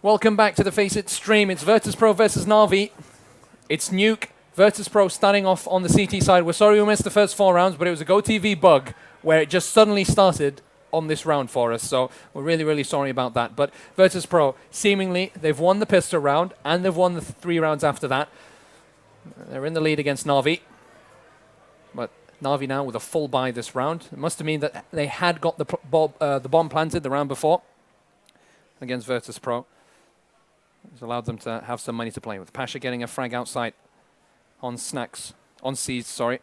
Welcome back to the Face It stream. It's Virtus.Pro versus Na'Vi. It's Nuke. Virtus.Pro starting off on the CT side. We're sorry we missed the first 4 rounds, but it was a GoTV bug where it just suddenly started on this round for us. So we're really, really sorry about that. But Virtus.Pro, seemingly, they've won the pistol round, and they've won the 3 rounds after that. They're in the lead against Na'Vi. But Na'Vi now with a full buy this round. It must have mean that they had got the bomb planted the round before against Virtus.Pro. It's allowed them to have some money to play with. Pasha getting a frag outside on Snacks. On Seized, sorry.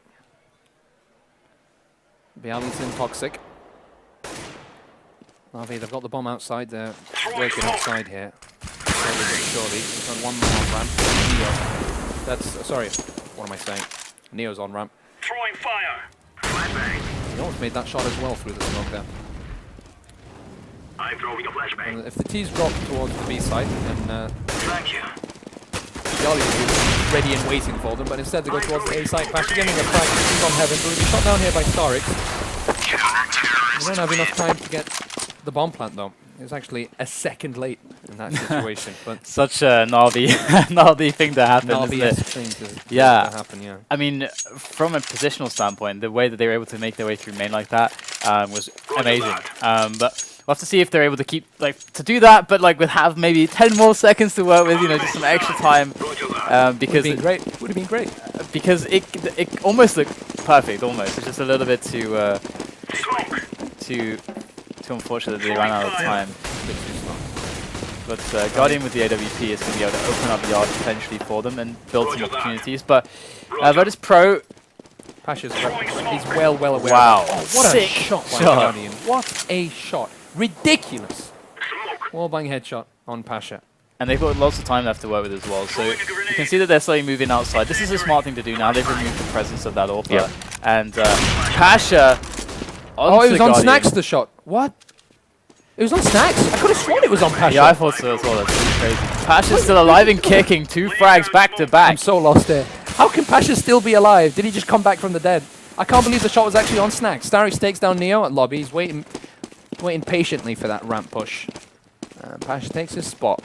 Bialy's in Toxic. Na'Vi, they've got the bomb outside. They're working outside here. Surely. He's on one more on ramp. Neo. That's, sorry, what am I saying? Neo's on ramp. Throwing fire. Flashbang. He almost made that shot as well through the smoke there. I'm throwing a flashbang. And if the T's drop towards the B side, then Thank you. Bialy will be ready and waiting for them, but instead they go towards the A side. Pasha getting a frag from Heaven, but will be shot down here by Starix. They don't have enough time to get the bomb plant though. It was actually a second late in that situation. But such a gnarly thing to happen, isn't it? Thing to happen, yeah. I mean, from a positional standpoint, the way that they were able to make their way through main like that was amazing. But we'll have to see if they're able to keep to do that, but with have maybe 10 more seconds to work with, just some extra time. Because would have been great. Because it almost looked perfect, almost. It's just a little bit too unfortunate that they ran out of time. But Guardian with the AWP is going to be able to open up yard potentially for them and build some opportunities. But Virtus.Pro, Pasha's he's well aware. Wow, what a shot by Guardian. What a shot. Ridiculous. Wallbang headshot on Pasha. And they've got lots of time left to work with as well. So you can see that they're slowly moving outside. This is a smart thing to do now. They've removed the presence of that AWP. Yep. And Pasha... Oh, it was on Snacks, the shot. What? It was on Snacks? I could have sworn it was on Pasha. Yeah, I thought so as well. That's really crazy. Pasha's still alive and kicking. 2 frags back to back. I'm so lost there. How can Pasha still be alive? Did he just come back from the dead? I can't believe the shot was actually on Snacks. Starix takes down Neo at lobby. He's waiting patiently for that ramp push. Pasha takes his spot.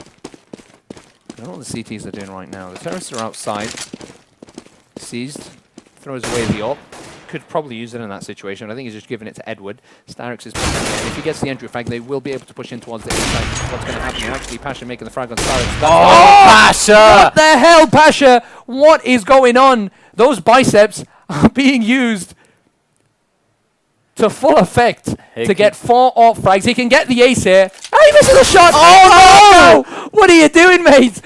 I don't know what the CTs are doing right now. The terrorists are outside. Seized. Throws away the AWP. Could probably use it in that situation. I think he's just giving it to Edward. Starix is pushing in. If he gets the entry frag, they will be able to push in towards the inside. What's going to happen here? Actually, Pasha making the frag on Starix. Pasha! What the hell, Pasha? What is going on? Those biceps are being used to full effect to get 4 AWP frags. He can get the ace here. Oh, he misses a shot! Oh, no! What are you doing, mate?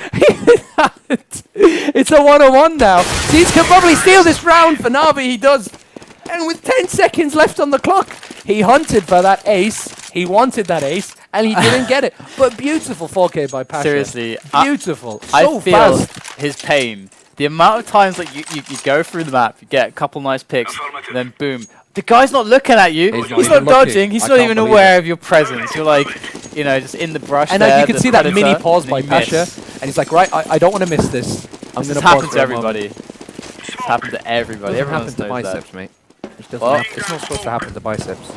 It's a 1-on-1 now. Seeds can probably steal this round for Na'Vi. He does. And with 10 seconds left on the clock, he hunted for that ace. He wanted that ace, and he didn't get it. But beautiful 4K by Pasha. Seriously. Beautiful. I feel his pain. The amount of times you go through the map, you get a couple nice picks, and then boom. The guy's not looking at you. He's not dodging. He's not even aware of your presence. You're just in the brush. And there, you can see that mini pause by Pasha, and he's like, right, I don't want to miss this. I'm going to pause. It's everybody. It's happened to everybody. Everyone knows to biceps, that. mate. It's not supposed to happen to biceps.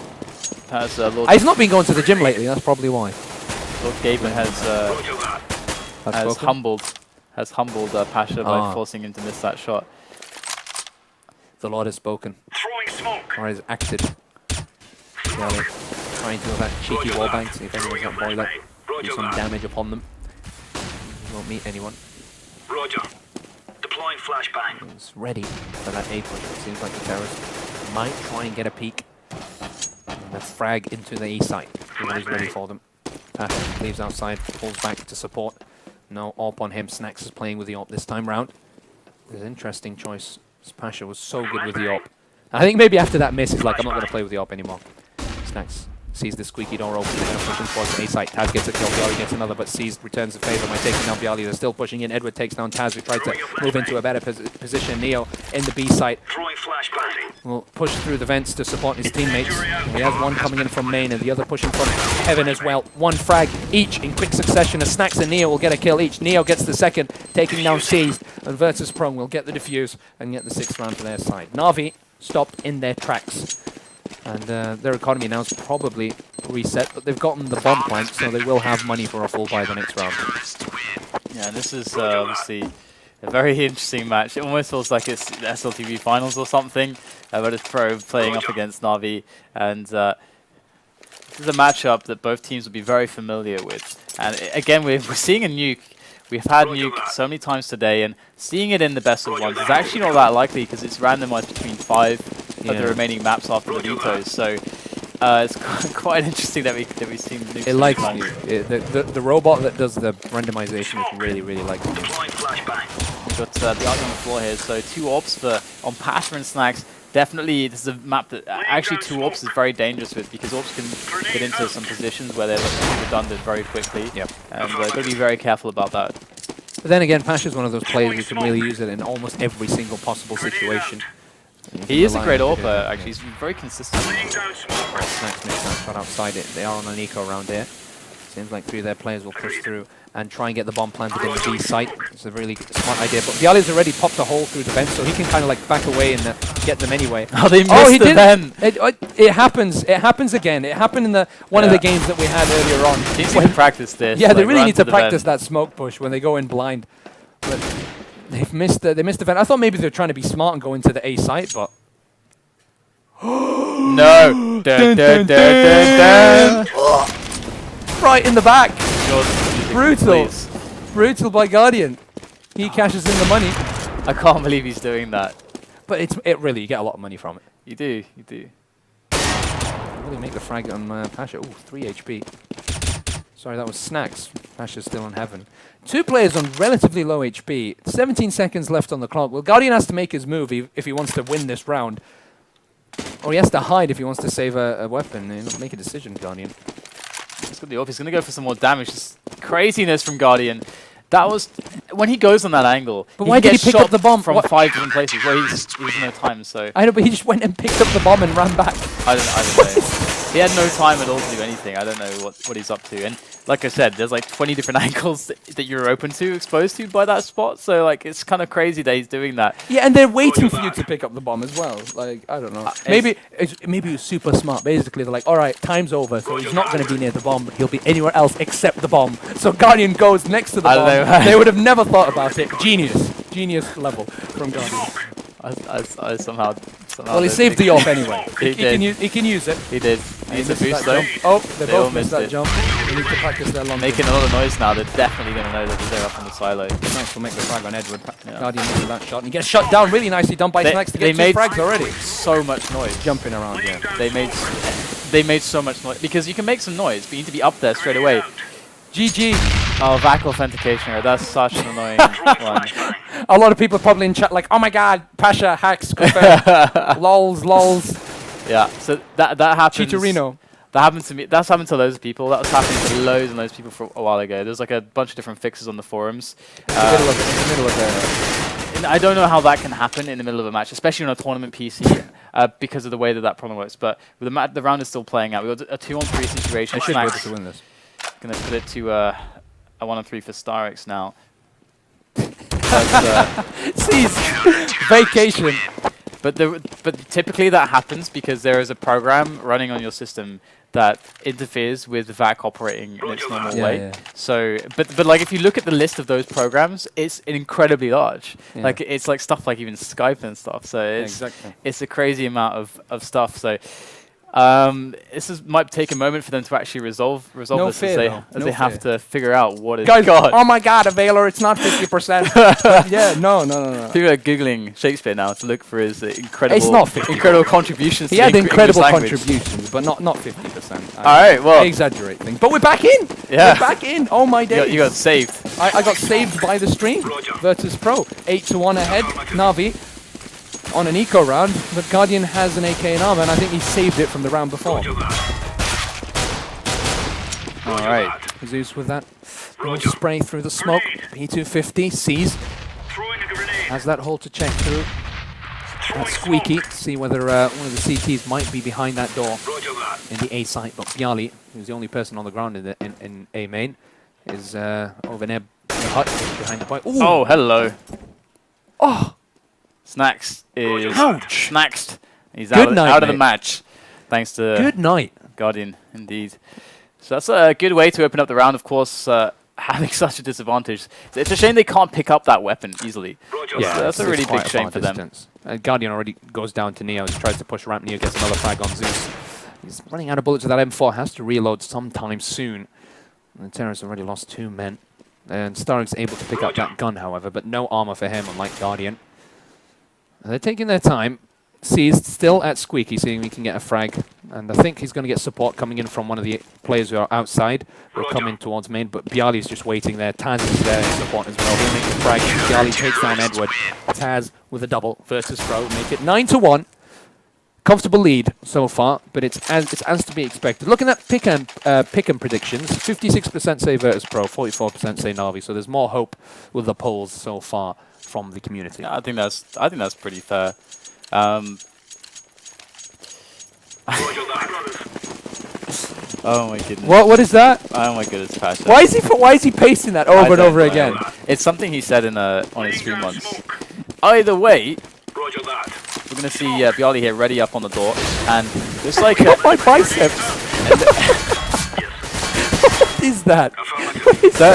He's not been going to the gym lately. That's probably why. Lord Gaben has humbled Pasha by forcing him to miss that shot. The Lord has spoken. Throwing smoke. Or has acted. Trying to do that cheeky wallbang, see if anyone's got boiler. Do some damage upon them. He won't meet anyone. Roger. Deploying flashbang. He's ready for that A push. It seems like the terrorist might try and get a peek. And the frag into the E site. He's ready for them. Pasha leaves outside, pulls back to support. No AWP on him. Snacks is playing with the AWP this time round. It's an interesting choice. Pasha was so good with the AWP. I think maybe after that miss, he's like, I'm not going to play with the AWP anymore. Snacks sees the squeaky door open, and pushing towards the A site. Taz gets a kill, Bialy gets another, but Seized returns the favor by taking down Bialy. They're still pushing in. Edward takes down Taz, who tried to move into a better position. Neo in the B site will push through the vents to support his teammates. He has one coming in from main, and the other pushing from Heaven as well. 1 frag each in quick succession, as Snacks and Neo will get a kill each. Neo gets the second, taking down Seized, and Virtus.Pro will get the defuse and get the 6th round to their side. Na'Vi stopped in their tracks. And their economy now is probably reset, but they've gotten the bomb plant, so they will have money for a full buy the next round. Yeah, this is obviously a very interesting match. It almost feels like it's the SLTV finals or something. Virtus.Pro playing up against Na'Vi, and this is a matchup that both teams will be very familiar with. And again, we're seeing a nuke. We've had nuke so many times today, and seeing it in the best of ones is actually not that likely because it's randomized between 5 of the remaining maps after the vetoes. So it's quite interesting that we've seen nukes. It likes nuke. The robot that does the randomization is really likes nuke. Got the arc on the floor here, so 2 orbs on Pasha and Snacks. Definitely, this is a map that actually 2 orbs is very dangerous with, because orbs can get into some positions where they're redundant very quickly. Yep. And got to be very careful about that. But then again, Pasha's one of those players who can really use it in almost every single possible situation. He is a great AWPer, actually. He's very consistent. Snacks missed that shot outside it. They are on an eco around here. Seems like 3 of their players will push through and try and get the bomb planted in the B site. It's a really smart idea. But Bialy's already popped a hole through the vent, so he can kind of like back away and get them anyway. Oh, they missed the vent! It happens. It happens again. It happened in the one of the games that we had earlier on. Teams need to practice this. Yeah, like, they really need to the practice vent. that smoke push when they go in blind. But they missed the vent. I thought maybe they're trying to be smart and go into the A site, but no! Dun, dun, dun. Right in the back. Brutal. Please. Brutal by Guardian. He cashes in the money. I can't believe he's doing that. But it really, you get a lot of money from it. You do, you do. Really make the frag on Pasha. Ooh, 3 HP. Sorry, that was Snacks. Pasha's still in heaven. 2 players on relatively low HP. 17 seconds left on the clock. Well, Guardian has to make his move if he wants to win this round. Or he has to hide if he wants to save a weapon. Make a decision, Guardian. He's got the AWP. He's going to go for some more damage. Just craziness from Guardian. That was when he goes on that angle. But why did he pick up the bomb from 5 different places? Well, he's no time. So I know, but he just went and picked up the bomb and ran back. I don't know. He had no time at all to do anything. I don't know what he's up to. And like I said, there's like 20 different angles that you're open to, exposed to by that spot. So like it's kind of crazy that he's doing that. Yeah, and they're waiting for you to pick up the bomb as well. Like I don't know. Maybe he was super smart. Basically, they're like, all right, time's over, so he's not going to be near the bomb. He'll be anywhere else except the bomb. So Guardian goes next to the bomb. They would have never thought about it. Genius level from Guardian. I somehow. Well, he saved the AWP anyway. He can use it. He did. He needs a boost though. Oh, they both missed that jump. They need to practice their long. Making a lot of noise now. They're definitely going to know that they're up on the silo. Nice, we'll make the frag on Edward. Guardian misses that shot and he gets shut down really nicely done by Snacks to get 2 frags already. So much noise. Jumping around, yeah. They made so much noise because you can make some noise, but you need to be up there straight away. GG. Oh, VAC authentication error. That's such an annoying one. A lot of people probably in chat like, oh my god, Pasha hacks, confirmed. lols. Yeah, so that happens. Cheetorino. That happened to me. That's happened to loads of people. That was happening to loads and loads of people for a while ago. There's like a bunch of different fixes on the forums. In the middle of I don't know how that can happen in the middle of a match, especially on a tournament PC, because of the way that problem works. But with the round is still playing out. We've got a 2-on-3 situation. I should be able to win this. Gonna put it to a 1-on-3 for Starix now. Cease. Vacation. But typically that happens because there is a program running on your system that interferes with VAC operating in its normal way. Yeah. So, but like if you look at the list of those programs, it's incredibly large. Yeah. Like it's like stuff like even Skype and stuff. So it's a crazy amount of stuff. So. Might take a moment for them to actually resolve this as they have to figure out what is. Guys, oh my god, Availer, it's not 50%. Yeah, no. People are googling Shakespeare now to look for his incredible. It's not 50%. Incredible contributions. He had incredible contributions, but not 50%. All right, well, I exaggerate things, but we're back in. Yeah, we're back in. Oh my days. You got saved. I got saved by the stream. Virtus.Pro 8-1 ahead. Na'Vi. On an eco round, but Guardian has an AK and armor, and I think he saved it from the round before. Alright. Zeus with that little spray through the smoke. P250 sees. Has that hole to check through. That's squeaky. See whether one of the CTs might be behind that door in the A site. But Bialy, who's the only person on the ground in A main, is over there in the hut behind the point. Oh, hello. Oh! Snacks is Ouch. Snacks. He's out of the match. Thanks to Good night. Guardian, indeed. So that's a good way to open up the round, of course, having such a disadvantage. It's a shame they can't pick up that weapon easily. Yeah, that's a really quite big shame far for them. distance. Guardian already goes down to Neo, tries to push ramp. Neo gets another frag on Zeus. He's running out of bullets with that M4, has to reload sometime soon. And the Terrorists already lost 2 men. And Starrick's able to pick up that gun, however, but no armor for him, unlike Guardian. And they're taking their time. Seized still at Squeaky, seeing if he can get a frag. And I think he's going to get support coming in from one of the players who are outside. Will come in towards main, but Bialy's just waiting there. Taz is there in support as well. He'll make the frag. Bialy takes down Edward. Taz with a double. Virtus.Pro make it 9-1. Comfortable lead so far, but it's as to be expected. Looking at pick 'em predictions, 56% say Virtus.Pro, 44% say Na'Vi. So there's more hope with the polls so far from the community. Yeah, I think that's pretty fair. Oh my goodness. What is that? Oh my goodness, Pasha. Why is he pasting that over and over again? It's something he said in on his stream once. Either way, Roger that. we're gonna see Bialy here ready up on the door, and it's like My biceps. What is that?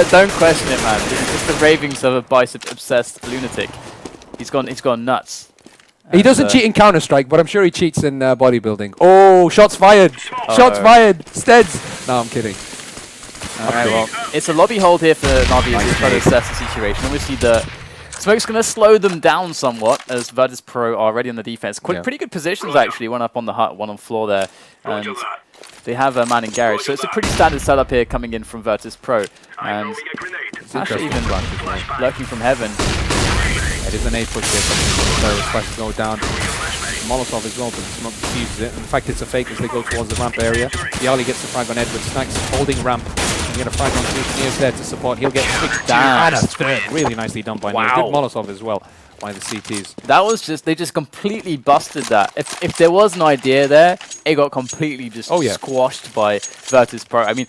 don't question it, man. It's the ravings of a bicep-obsessed lunatic. He's gone nuts. He doesn't cheat in Counter-Strike, but I'm sure he cheats in bodybuilding. Oh, shots fired! Shots fired! Steads! No, I'm kidding. Alright, well, it's a lobby hold here for Na'Vi as they try to assess the situation. Obviously, the smoke's going to slow them down somewhat as Virtus.Pro are ready on the defense. Pretty good positions, actually. One up on the hut, one on floor there. And they have a man in garage. So it's a pretty standard setup here coming in from Virtus.Pro. And actually even lurking from heaven. It is an A push here, so it's supposed to go down. Molotov as well, but the smoke defuses it. In fact, it's a fake as they go towards the ramp area. Bialy gets the frag on Edward. Snacks holding ramp. You get a frag on Zeus. Neo's there to support. He'll get kicked down. And a third. Really nicely done by Neo. Good Molotov as well by the CTs. That was they just completely busted that. If there was an idea there, it got completely just squashed by Virtus.Pro. I mean,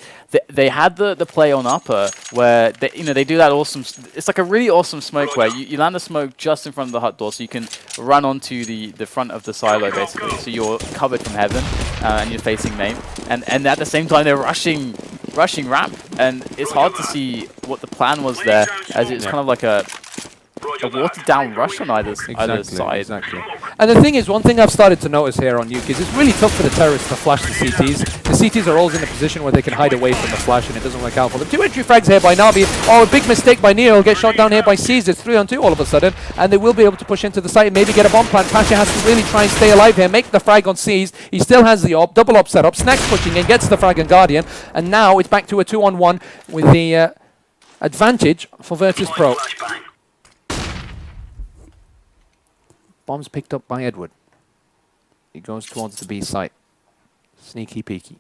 they had the play on upper where they do that awesome. It's like a really awesome smoke where you land the smoke just in front of the hut door, so you can run onto the front of the silo basically. So you're covered from heaven and you're facing main, and at the same time they're rushing ramp, and it's hard to see what the plan was there, as it's kind of like a watered down rush on either side. Exactly. And the thing is, one thing I've started to notice here on Nuke is it's really tough for the terrorists to flash the CTs. The CTs are always in a position where they can hide away from the flash, and it doesn't work out for them. 2 entry frags here by Na'Vi. Oh, a big mistake by Neo. He'll get shot down here by Seized. It's 3-on-2 all of a sudden, and they will be able to push into the site and maybe get a bomb plant. Pasha has to really try and stay alive here, make the frag on Seized. He still has the AWP, double AWP setup. Snacks pushing in, gets the frag on Guardian, and now it's back to a 2-on-1 with the advantage for Virtus.Pro. Bombs picked up by Edward. He goes towards the B site. Sneaky peeky.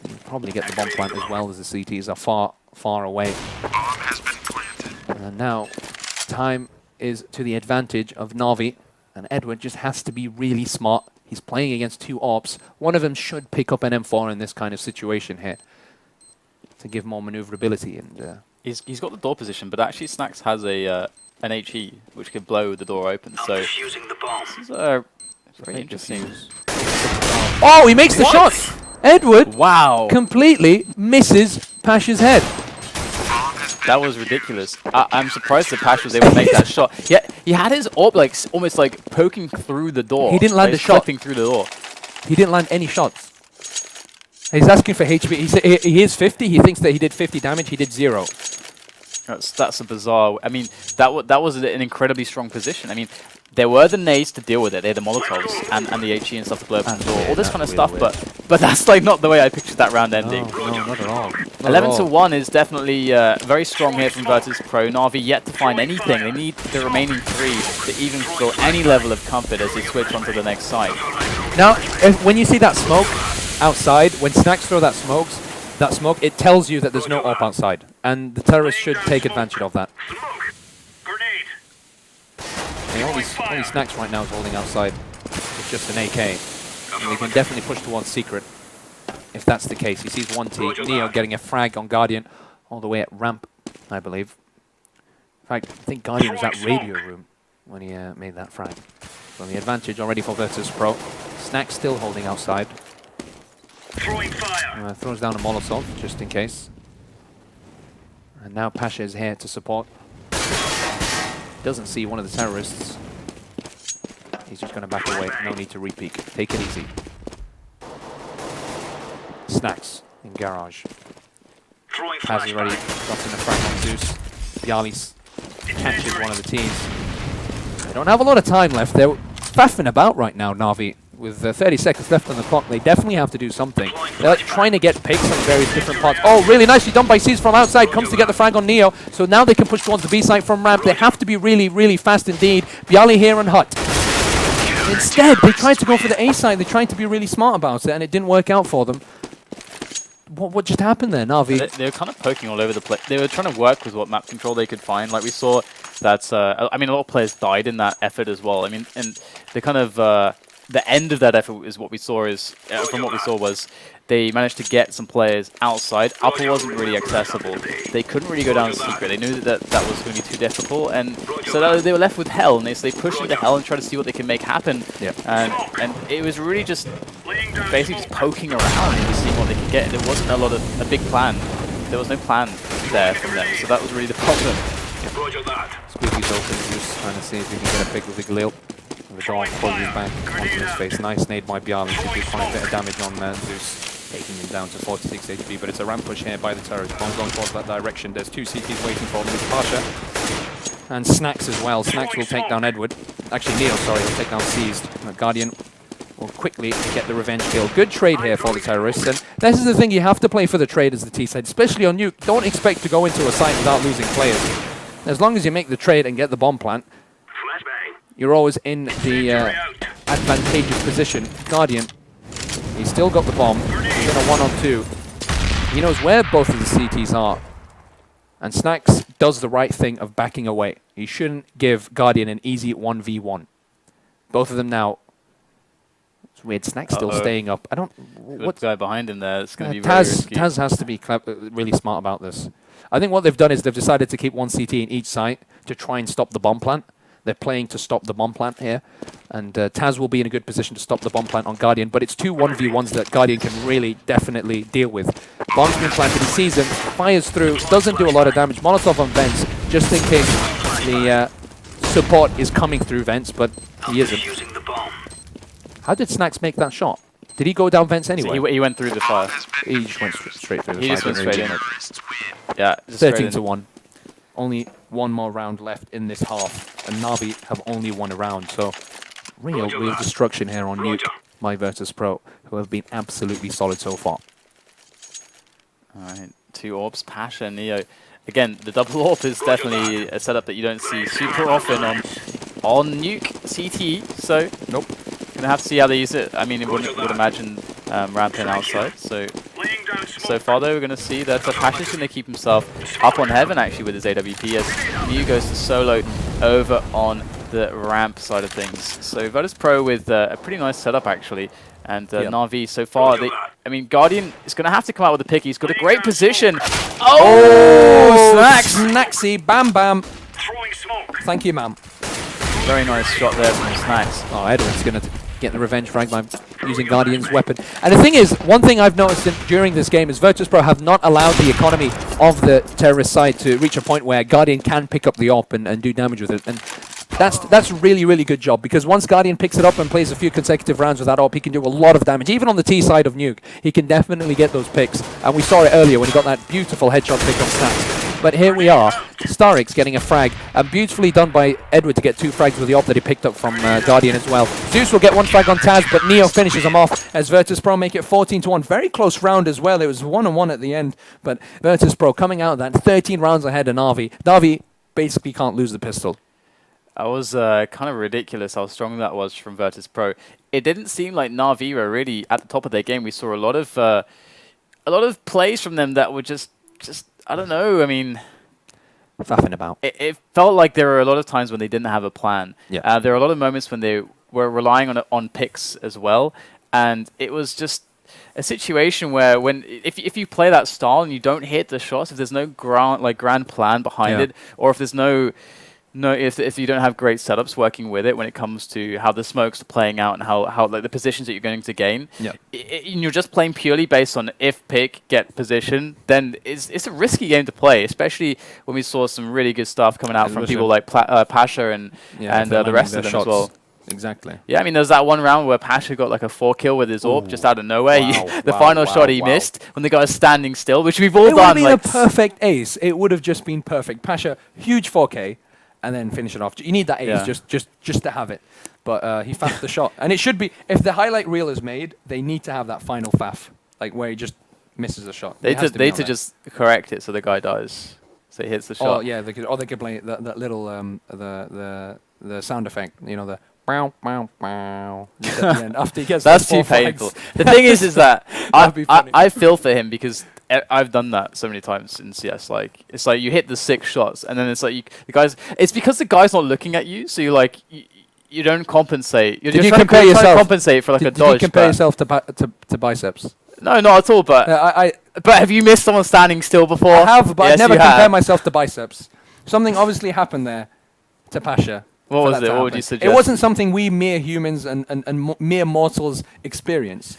He'll probably get the bomb plant as well, as the CTs are far away. And now time is to the advantage of Na'Vi, and Edward just has to be really smart. He's playing against 2 AWPs. One of them should pick up an M4 in this kind of situation here to give more maneuverability. And he's got the door position, but actually Snacks has an HE, which could blow the door open. So this is very interesting. Oh, he makes the shot! Edward completely misses Pasha's head. That was ridiculous. I'm surprised that Pasha was able to make that shot. Yeah, he had his AWP like almost like poking through the door. He didn't land a shot. Through the door. He didn't land any shots. He's asking for HP. He is 50. He thinks that he did 50 damage. He did 0. That's a bizarre. I mean, that was an incredibly strong position. I mean, there were the nades to deal with it. They had the Molotovs and the HE and stuff to blow up the door, all this kind of stuff. But that's like not the way I pictured that round ending. No, not at all. 11-1 is definitely very strong here from Virtus.Pro. Na'Vi yet to find anything. They need the remaining 3 to even feel any level of comfort as they switch onto the next side. Now, when you see that smoke outside, when Snacks throw that smoke, it tells you that there's no AWP outside, and the terrorists should take advantage of that. Only Snacks right now is holding outside with just an AK, and they can definitely push towards Secret if that's the case. He sees 1 T. Neo getting a frag on Guardian all the way at ramp, I believe. In fact, I think Guardian was at radio room when he made that frag. So the advantage already for Virtus.Pro. Snack still holding outside. Throwing fire. Throws down a Molotov, just in case. And now Pasha is here to support. Doesn't see one of the terrorists. He's just going to back away. No need to re-peek. Take it easy. Snacks in garage. Throwing Has already gotten a frag on Zeus. Bialy catches one of the teams. They don't have a lot of time left. They're faffing about right now, Na'Vi. With 30 seconds left on the clock, they definitely have to do something. They're like trying to get picks on various different parts. Oh, really nicely done by C's from outside. Comes to get the frag on Neo. So now they can push towards the B site from ramp. They have to be really, really fast indeed. Bialy here on Hut. Instead, they tried to go for the A side. They tried to be really smart about it, and it didn't work out for them. What just happened there, Na'Vi? They were kind of poking all over the place. They were trying to work with what map control they could find. Like we saw that, I mean, a lot of players died in that effort as well. I mean, and the kind of, the end of that effort is what we saw is, from what we saw was, they managed to get some players outside. Upper wasn't really accessible. They couldn't really go down secret. They knew that that was going to be too difficult, and so they were left with hell. And so they pushed into hell and tried to see what they can make happen. Yep. And it was really just basically just poking around and just seeing what they could get. There wasn't a big plan. There was no plan there from them. So that was really the problem. Squeaky's open, just trying to see if he can get a pick with the Galil. The dog closes back onto his face. Nice nade by Bialy. Should do quite a bit of damage on Zeus, taking him down to 46 HP. But it's a ramp push here by the turret. Bomb going towards that direction. There's two CTs waiting for him. It's Pasha and Snacks as well. Snacks will take down Edward. Actually, Neo, sorry, will take down Seized. Guardian will quickly get the revenge kill. Good trade here for the terrorists. And this is the thing, you have to play for the trade as the T side, especially on Nuke. Don't expect to go into a site without losing players. As long as you make the trade and get the bomb plant, you're always in the advantageous position. Guardian, he's still got the bomb. He's in a 1-on-2. He knows where both of the CTs are. And Snacks does the right thing of backing away. He shouldn't give Guardian an easy 1v1. Both of them now. It's weird. Snacks still staying up. I don't... What guy behind him there? It's going to be very risky. Taz has to be really smart about this. I think what they've done is they've decided to keep one CT in each site to try and stop the bomb plant. They're playing to stop the bomb plant here. And Taz will be in a good position to stop the bomb plant on Guardian. But it's two 1v1s that Guardian can really definitely deal with. Bomb's been planted. He sees him, fires through, doesn't do a lot of damage. Molotov on Vents, just thinking the support is coming through Vents, but he isn't. How did Snacks make that shot? Did he go down Vents anyway? So he went through the fire. He just went straight through the fire. He just went straight in. Yeah, 13-1. Only one more round left in this half, and Na'Vi have only won a round, so real destruction here on Nuke by Virtus.Pro, who have been absolutely solid so far. Alright, two orbs, Pasha and Neo. Again, the double orb is definitely a setup that you don't see super often on Nuke CT, so nope. Gonna have to see how they use it. I mean, would imagine ramping outside, so far though, we're going to see that Pasha's going to keep himself up on heaven actually with his AWP as Mew goes to solo over on the ramp side of things. So Virtus.Pro with a pretty nice setup actually, and Na'Vi so far, I mean, Guardian is going to have to come out with a pick. He's got a great position. Oh, Snacks! Snacksy, bam bam. Thank you, ma'am. Very nice shot there from Snacks. Oh, Edward's going to get the revenge frag by using Guardian's weapon. And the thing is, one thing I've noticed during this game is Virtus.Pro have not allowed the economy of the terrorist side to reach a point where Guardian can pick up the AWP and do damage with it. And that's a really, really good job, because once Guardian picks it up and plays a few consecutive rounds with that AWP, he can do a lot of damage. Even on the T side of Nuke, he can definitely get those picks. And we saw it earlier when he got that beautiful headshot pick on Snacks. But here we are, Starix getting a frag, and beautifully done by Edward to get two frags with the AWP that he picked up from Guardian as well. Zeus will get one frag on Taz, but Neo finishes him off as Virtus.Pro make it 14-1. Very close round as well. It was 1-1 at the end, but Virtus.Pro coming out of that 13 rounds ahead of Na'Vi. Na'Vi basically can't lose the pistol. That was kind of ridiculous how strong that was from Virtus.Pro. It didn't seem like Na'Vi were really at the top of their game. We saw a lot of plays from them that were just I don't know. I mean, faffing about. It felt like there were a lot of times when they didn't have a plan. Yeah. There were a lot of moments when they were relying on picks as well, and it was just a situation where if you play that style and you don't hit the shots, if there's no grand plan behind it, or if there's no No, if you don't have great setups working with it when it comes to how the smokes are playing out and how like the positions that you're going to gain, Yeah. And you're just playing purely based on if pick, get position, then it's a risky game to play, especially when we saw some really good stuff coming out from people like Pasha and the rest of them as well. Exactly. Yeah, I mean, there was that one round where Pasha got like a 4 kill with his AWP just out of nowhere. The final shot he missed when the guy was standing still, which we've all done. It would have been a perfect ace. It would have just been perfect. Pasha, huge 4K. And then finish it off. You need that ace just to have it. But he faffed the shot. And it should be, if the highlight reel is made, they need to have that final faff, like where he just misses a shot. They need to just correct it so the guy dies. So he hits the shot. Oh, yeah, they could play that little, the sound effect, you know, the bow, bow, bow. After he gets That's too painful. The thing is that I feel for him because I've done that so many times in CS. Like it's like you hit the 6 shots, and then it's like the guys. It's because the guy's not looking at you, so you don't compensate. You're trying to compensate for like a dodge. Did you compare yourself to biceps? No, not at all. But but have you missed someone standing still before? I have, but yes, I never compare myself to biceps. Something obviously happened there to Pasha. What was it? What would you suggest? It wasn't something we mere humans and mere mortals experience.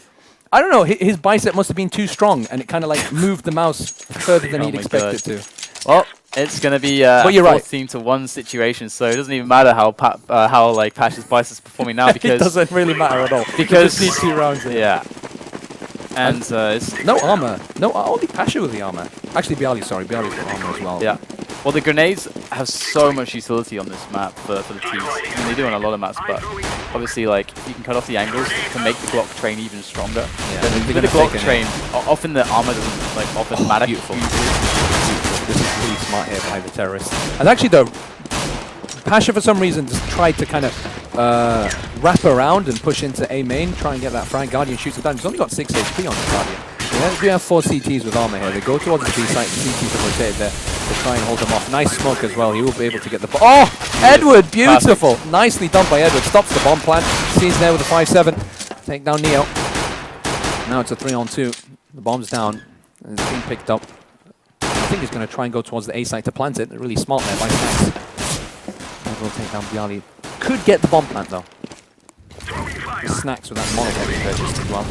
I don't know, his bicep must have been too strong, and it kind of like moved the mouse further than he'd expect it to. Well, it's going to be a 14-1 situation, so it doesn't even matter how like Pasha's biceps performing now because it doesn't really matter at all. Because he just needs 2 rounds. Yeah. And it's no armor. No, only Pasha with the armor. Actually, Bialy's got armor as well. Yeah. Well, the grenades have so much utility on this map for the teams. I mean, they do on a lot of maps, but obviously, like, you can cut off the angles to make the Glock train even stronger. Yeah, with the Glock train, often the armor doesn't like often matter. Beautiful. This is really smart here by the terrorists. And actually, though, Pasha for some reason just tried to kind of wrap around and push into A main, try and get that frag. Guardian shoots him down. He's only got 6 HP on the Guardian. We have 4 CTs with armor here. They go towards the B site. The CTs have rotated there to try and hold them off. Nice smoke as well. He will be able to get the... Oh! Edward! Beautiful! Perfect. Nicely done by Edward. Stops the bomb plant. Sees there with a 5-7. Take down Neo. Now it's a 3-on-2. The bomb's down. And it's being picked up. I think he's going to try and go towards the A site to plant it. Really smart there by Snacks. Will take down Bialy. Could get the bomb plant though. Snacks with that Molotov he purchased as well.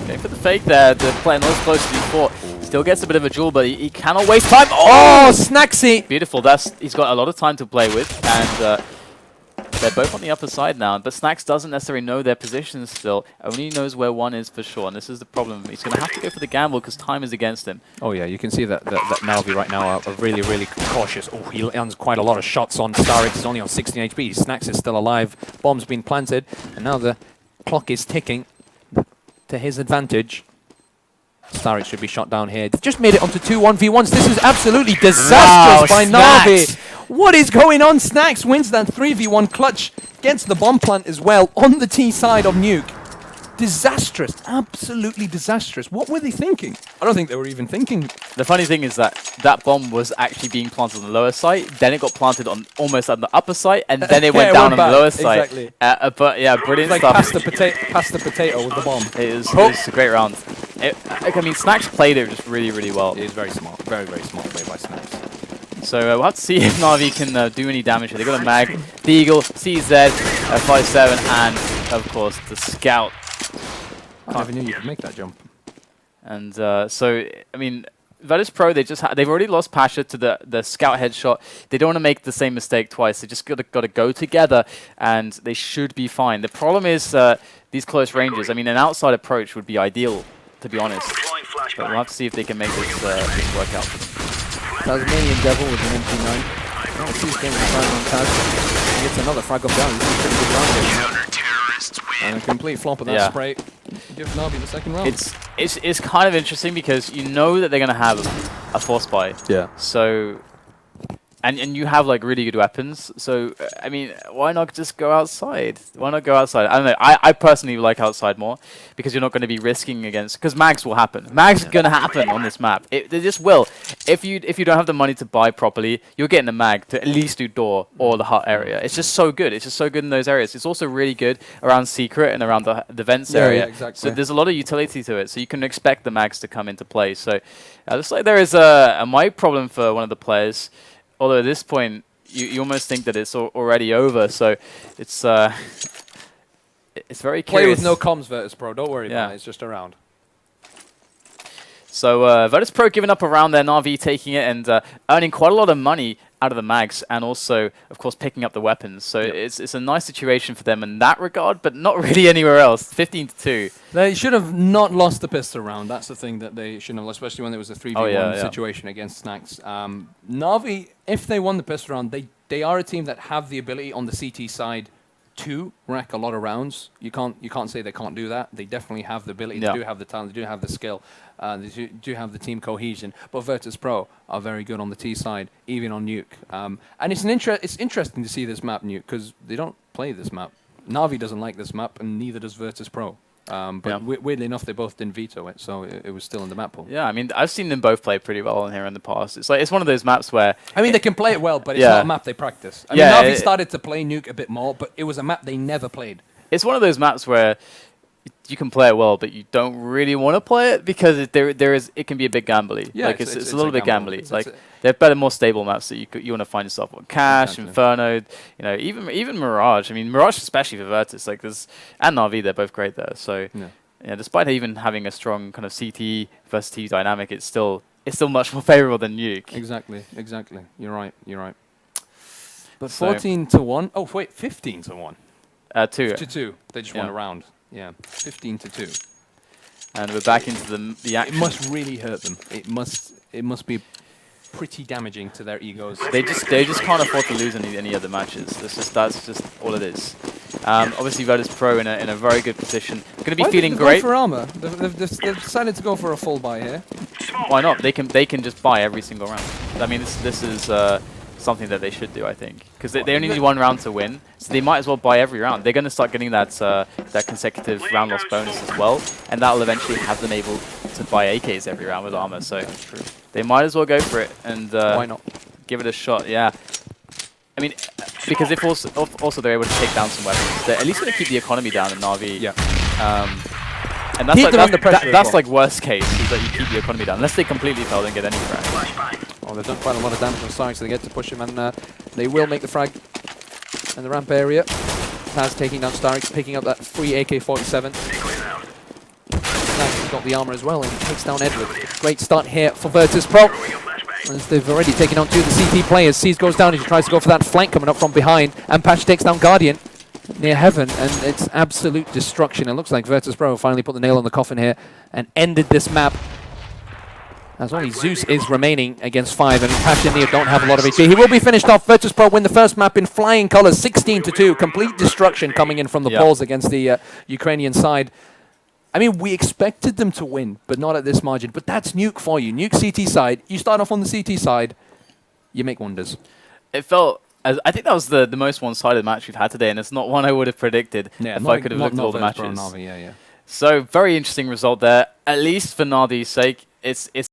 Okay, for the fake there, the player not as close as before. Still gets a bit of a jewel, but he cannot waste time. Oh, Snacksy! Beautiful. He's got a lot of time to play with, and they're both on the upper side now. But Snacks doesn't necessarily know their positions still. Only knows where one is for sure, and this is the problem. He's going to have to go for the gamble because time is against him. Oh yeah, you can see that Na'Vi right now are really, really cautious. Oh, he lands quite a lot of shots on Starix. He's only on 16 HP. Snacks is still alive. Bomb's been planted, and now the clock is ticking to his advantage. Starix should be shot down here. Just made it onto 2 1v1s. This is absolutely disastrous by Na'Vi. What is going on? Snacks wins that 3v1 clutch. Gets the bomb plant as well on the T side of Nuke. Disastrous. Absolutely disastrous. What were they thinking? I don't think they were even thinking. The funny thing is that bomb was actually being planted on the lower site, then it got planted on almost on the upper site, and then it went down on the lower site. Exactly. But yeah, brilliant like stuff. Past the potato with the bomb. It was a great round. I mean, Snacks played it just really, really well. It is very smart. Very, very smart play by Snacks. So we'll have to see if Na'Vi can do any damage here. They've got a mag, the Eagle, CZ, 5-7, and of course the Scout. I never knew you could make that jump. And so, I mean, Virtus.Pro, they've already lost Pasha to the Scout headshot. They don't want to make the same mistake twice. They just got to go together, and they should be fine. The problem is these close ranges. I mean, an outside approach would be ideal, to be honest. But we'll have to see if they can make this work out for them. Tasmanian Devil with an MP9. Oh, he's getting the frag on Taz. He gets another frag up down. He's doing pretty good round here. And a complete flop of that spray. Give Na'Vi the second round. It's kind of interesting because you know that they're going to have a force buy. Yeah. So... And you have like really good weapons, so I mean, why not just go outside? Why not go outside? I don't know. I personally like outside more because you're not going to be risking against. Because mags will happen. Mags is going to happen on this map. They just will. If you don't have the money to buy properly, you're getting a mag to at least do door or the hut area. It's just so good. It's just so good in those areas. It's also really good around secret and around the vents area. Yeah, exactly. So there's a lot of utility to it. So you can expect the mags to come into play. So looks like there is a mic problem for one of the players. Although at this point, you almost think that it's already over. So it's very curious. Play with no comms, Virtus.Pro. Don't worry about it. It's just a round. So Virtus.Pro giving up a round there, Na'Vi taking it and earning quite a lot of money out of the mags, and also, of course, picking up the weapons. So it's a nice situation for them in that regard, but not really anywhere else. 15-2. They should have not lost the pistol round. That's the thing that they shouldn't have lost, especially when there was a 3v1 situation against Snacks. Na'Vi, if they won the pistol round, they are a team that have the ability on the CT side to rack a lot of rounds. You can't say they can't do that. They definitely have the ability. They do have the talent. They do have the skill. They do have the team cohesion. But Virtus.Pro are very good on the T side, even on Nuke. And it's interesting to see this map, Nuke, because they don't play this map. Na'Vi doesn't like this map, and neither does Virtus.Pro. But weirdly enough, they both didn't veto it, so it was still in the map pool. Yeah, I mean, I've seen them both play pretty well in here in the past. It's one of those maps where... I mean, they can play it well, but it's not a map they practice. I mean, Na'Vi started to play Nuke a bit more, but it was a map they never played. It's one of those maps where you can play it well, but you don't really want to play it because it can be a bit gambly. Yeah, like it's a little bit gambly. Like they're better, more stable maps that you want to find yourself on. Cash, Inferno, even Mirage. I mean, Mirage especially for Virtus, like and Na'Vi, they're both great there. So yeah, despite even having a strong kind of CT versus T dynamic, it's still much more favorable than Nuke. Exactly. You're right. But 14-1. Oh wait, 15-1. 2-2. They just won a round. Yeah, 15-2. And we're back into the action. It must really hurt them. It must be pretty damaging to their egos. They just can't afford to lose any other matches. That's just all it is. Obviously, Virtus.Pro in a very good position. Going to be feeling great. Go for armor. They've decided to go for a full buy here. Why not? They can just buy every single round. I mean, this is something that they should do, I think, because they only need one round to win, so they might as well buy every round. They're going to start getting that consecutive round loss bonus as well, and that will eventually have them able to buy AKs every round with armor. So they might as well go for it and why not give it a shot? Yeah, I mean, because if also they're able to take down some weapons, they're at least going to keep the economy down in Na'Vi. Yeah. And that's like worst case, is that you keep the economy down, unless they completely fail and get any frag. Oh, they've done quite a lot of damage on Stark, so they get to push him, and they will make the frag in the ramp area. Taz taking down Stark, picking up that free AK-47. He's got the armor as well, and he takes down Edward. Great start here for Virtus.Pro, as they've already taken on two of the CT players. Seas goes down as he tries to go for that flank coming up from behind, and Patch takes down Guardian near Heaven, and it's absolute destruction. It looks like Virtus.Pro finally put the nail on the coffin here and ended this map, as only Zeus is remaining against 5, and Patch and Neo don't have a lot of HP. He will be finished off. Virtus.Pro win the first map in flying colors, 16-2. Complete destruction coming in from the poles against the Ukrainian side. I mean, we expected them to win, but not at this margin. But that's Nuke for you. Nuke CT side. You start off on the CT side, you make wonders. It felt... I think that was the most one-sided match we've had today, and it's not one I would have predicted if I could have looked at all the matches. Na'Vi, So, very interesting result there, at least for Nadi's sake. It's